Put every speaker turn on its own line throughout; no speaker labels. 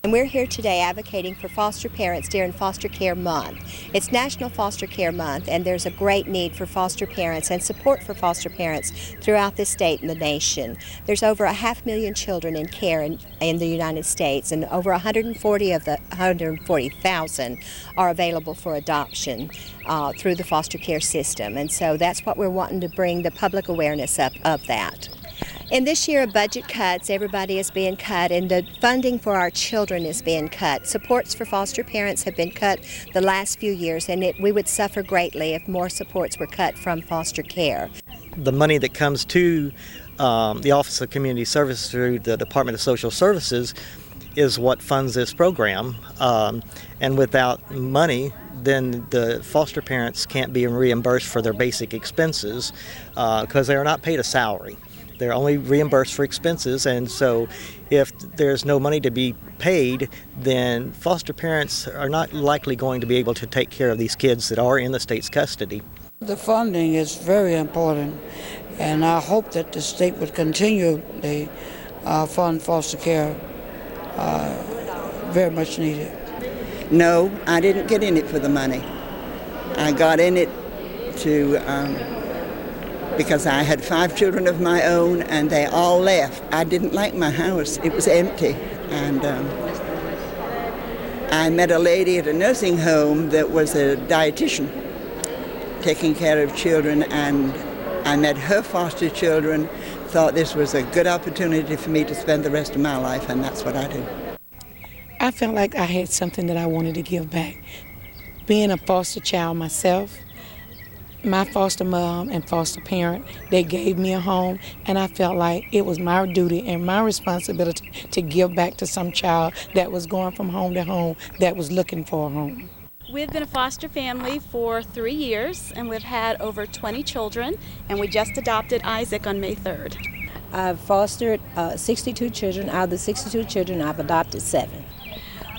And we're here today advocating for foster parents during Foster Care Month. It's National Foster Care Month, and there's a great need for foster parents and support for foster parents throughout the state and the nation. There's over 500,000 children in care in the United States, and over 140 of the 140,000 are available for adoption through the foster care system. And so that's what we're wanting to bring the public awareness up of that. In this year of budget cuts, everybody is being cut, and the funding for our children is being cut. Supports for foster parents have been cut the last few years, and we would suffer greatly if more supports were cut from foster care.
The money that comes to the Office of Community Services through the Department of Social Services is what funds this program, and without money, then the foster parents can't be reimbursed for their basic expenses because they are not paid a salary. They're only reimbursed for expenses, and so if there's no money to be paid, then foster parents are not likely going to be able to take care of these kids that are in the state's custody.
The funding is very important, and I hope that the state would continue to fund foster care. Very much needed.
No, I didn't get in it for the money. I got in it to because I had 5 children of my own, and they all left. I didn't like my house. It was empty. And I met a lady at a nursing home that was a dietitian taking care of children, and I met her foster children, thought this was a good opportunity for me to spend the rest of my life, and that's what I do.
I felt like I had something that I wanted to give back. Being a foster child myself, my foster mom and foster parent, they gave me a home, and I felt like it was my duty and my responsibility to give back to some child that was going from home to home that was looking for a home.
We've been a foster family for 3 years, and we've had over 20 children, and we just adopted Isaac on May 3rd.
I've fostered 62 children. Out of the 62 children, I've adopted 7.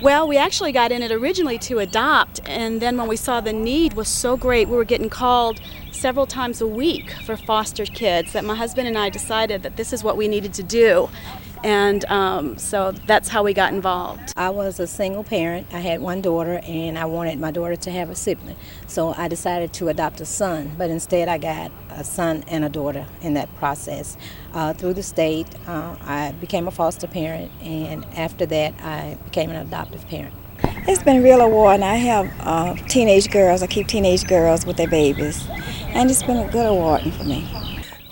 Well, we actually got in it originally to adopt, and then when we saw the need was so great, we were getting called several times a week for foster kids, that my husband and I decided that this is what we needed to do. And so that's how we got involved.
I was a single parent. I had one daughter, and I wanted my daughter to have a sibling. So I decided to adopt a son, but instead I got a son and a daughter in that process. Through the state, I became a foster parent, and after that I became an adoptive parent.
It's been real rewarding. I have teenage girls. I keep teenage girls with their babies, and it's been a good rewarding for me.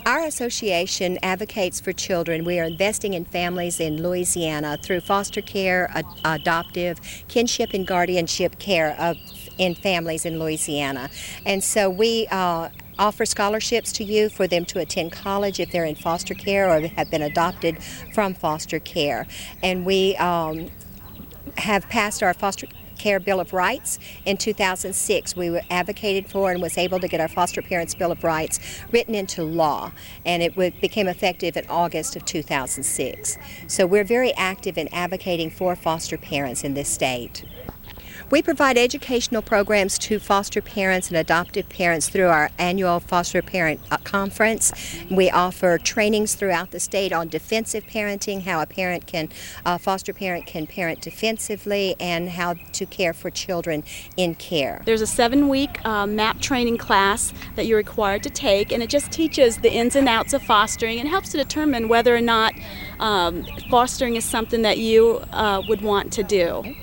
Our association advocates for children. We are investing in families in Louisiana through foster care, adoptive, kinship and guardianship care in families in Louisiana. And so we offer scholarships to you for them to attend college if they're in foster care or have been adopted from foster care. And we have passed our foster care Bill of Rights in 2006. We were advocated for and was able to get our foster parents Bill of Rights written into law, and it became effective in August of 2006. So we're very active in advocating for foster parents in this state. We provide educational programs to foster parents and adoptive parents through our annual foster parent conference. We offer trainings throughout the state on defensive parenting, how a foster parent can parent defensively, and how to care for children in care.
There's a 7-week MAP training class that you're required to take, and it just teaches the ins and outs of fostering and helps to determine whether or not fostering is something that you would want to do.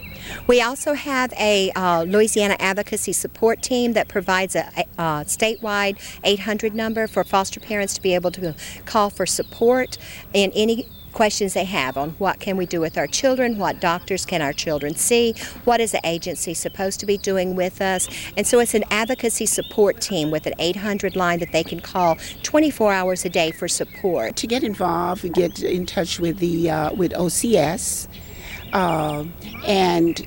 We also have a Louisiana advocacy support team that provides a statewide 800 number for foster parents to be able to call for support in any questions they have on what can we do with our children, what doctors can our children see, what is the agency supposed to be doing with us. And so it's an advocacy support team with an 800 line that they can call 24 hours a day for support.
To get involved, get in touch with with OCS. And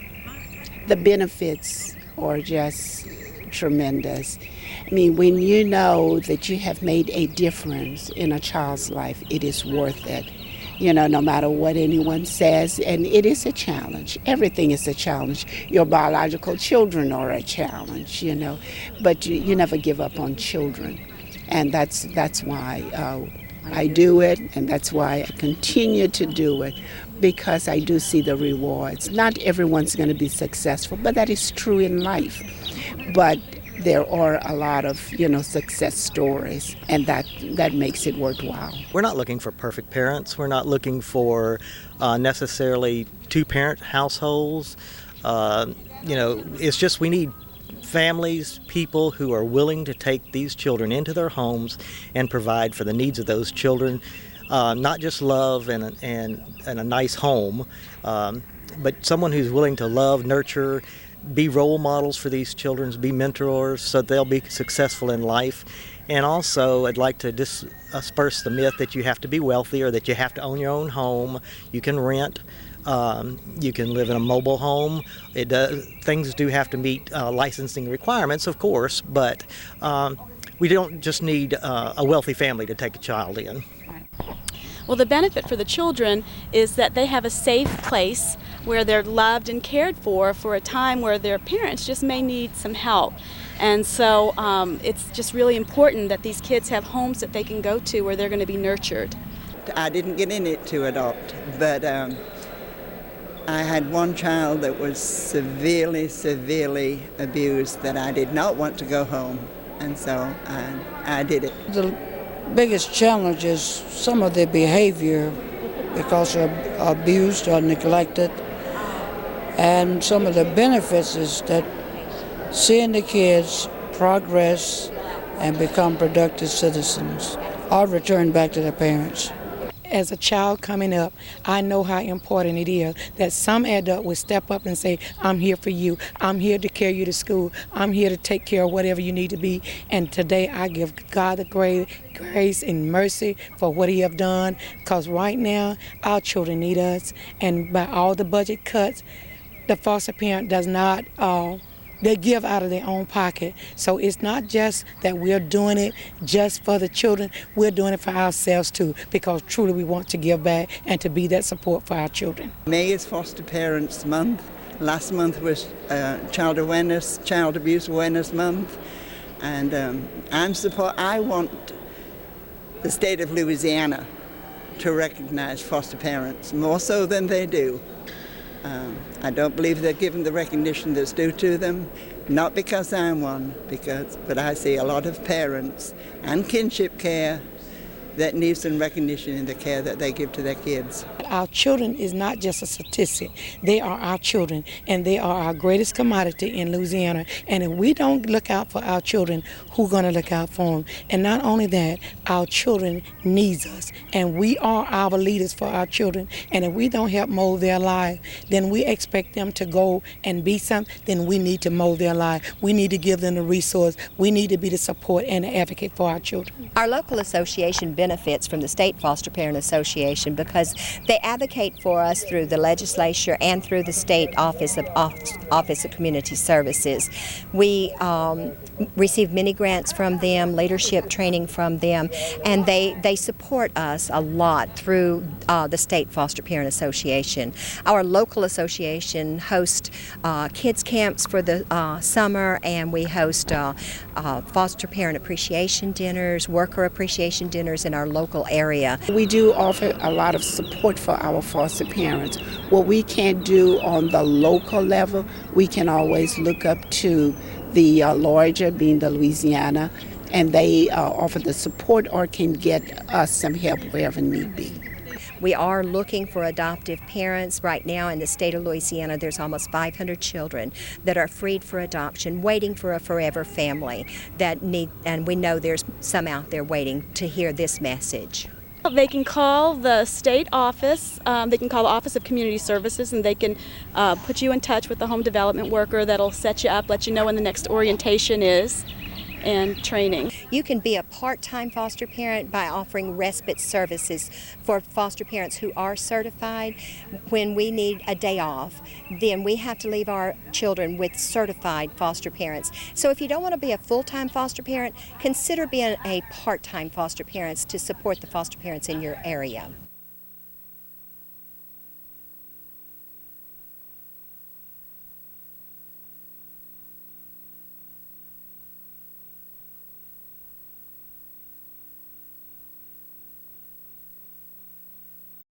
the benefits are just tremendous. I mean, when you know that you have made a difference in a child's life, it is worth it. You know, no matter what anyone says, and it is a challenge. Everything is a challenge. Your biological children are a challenge, you know, but you never give up on children. And that's why I do it, and that's why I continue to do it. because I do see the rewards. Not everyone's going to be successful, but that is true in life. But there are a lot of, success stories, and that makes it worthwhile.
We're not looking for perfect parents. We're not looking for necessarily two-parent households. It's just we need families, people who are willing to take these children into their homes and provide for the needs of those children. Not just love and a nice home, but someone who's willing to love, nurture, be role models for these children, be mentors so they'll be successful in life. And also, I'd like to disperse the myth that you have to be wealthy or that you have to own your own home. You can rent. You can live in a mobile home. Things do have to meet licensing requirements, of course, but we don't just need a wealthy family to take a child in.
Well, the benefit for the children is that they have a safe place where they're loved and cared for a time where their parents just may need some help. And so it's just really important that these kids have homes that they can go to where they're going to be nurtured.
I didn't get in it to adopt, but I had one child that was severely abused that I did not want to go home, and so I did it.
The biggest challenge is some of their behavior because they're abused or neglected, and some of the benefits is that seeing the kids progress and become productive citizens or return back to their parents.
As a child coming up, I know how important it is that some adult will step up and say, I'm here for you. I'm here to carry you to school. I'm here to take care of whatever you need to be. And today I give God the grace and mercy for what he have done, because right now our children need us. And by all the budget cuts, the foster parent does not they give out of their own pocket. So it's not just that we're doing it just for the children, we're doing it for ourselves too, because truly we want to give back and to be that support for our children.
May is Foster Parents Month. Last month was Child Abuse Awareness Month. And I want the state of Louisiana to recognize foster parents more so than they do. I don't believe they're given the recognition that's due to them, not because I'm one, but I see a lot of parents and kinship care that needs some recognition in the care that they give to their kids.
Our children is not just a statistic. They are our children, and they are our greatest commodity in Louisiana. And if we don't look out for our children, who's going to look out for them? And not only that, our children needs us, and we are our leaders for our children. And if we don't help mold their life, then we expect them to go and be something. Then we need to mold their life. We need to give them the resource. We need to be the support and the advocate for our children.
Our local association benefits from the State Foster Parent Association because they advocate for us through the Legislature and through the State Office of Community Services. We receive many grants from them, leadership training from them, and they support us a lot through the State Foster Parent Association. Our local association hosts kids camps for the summer, and we host foster parent appreciation dinners, worker appreciation dinners in our local area.
We do offer a lot of support for our foster parents. What we can't do on the local level, we can always look up to the larger, being the Louisiana, and they offer the support or can get us some help wherever need be.
We are looking for adoptive parents. Right now in the state of Louisiana, there's almost 500 children that are freed for adoption, waiting for a forever family that need, and we know there's some out there waiting to hear this message.
They can call the state office, they can call the Office of Community Services, and they can put you in touch with the home development worker that'll set you up, let you know when the next orientation is, and training.
You can be a part-time foster parent by offering respite services for foster parents who are certified. When we need a day off, then we have to leave our children with certified foster parents. So if you don't want to be a full-time foster parent, consider being a part-time foster parent to support the foster parents in your area.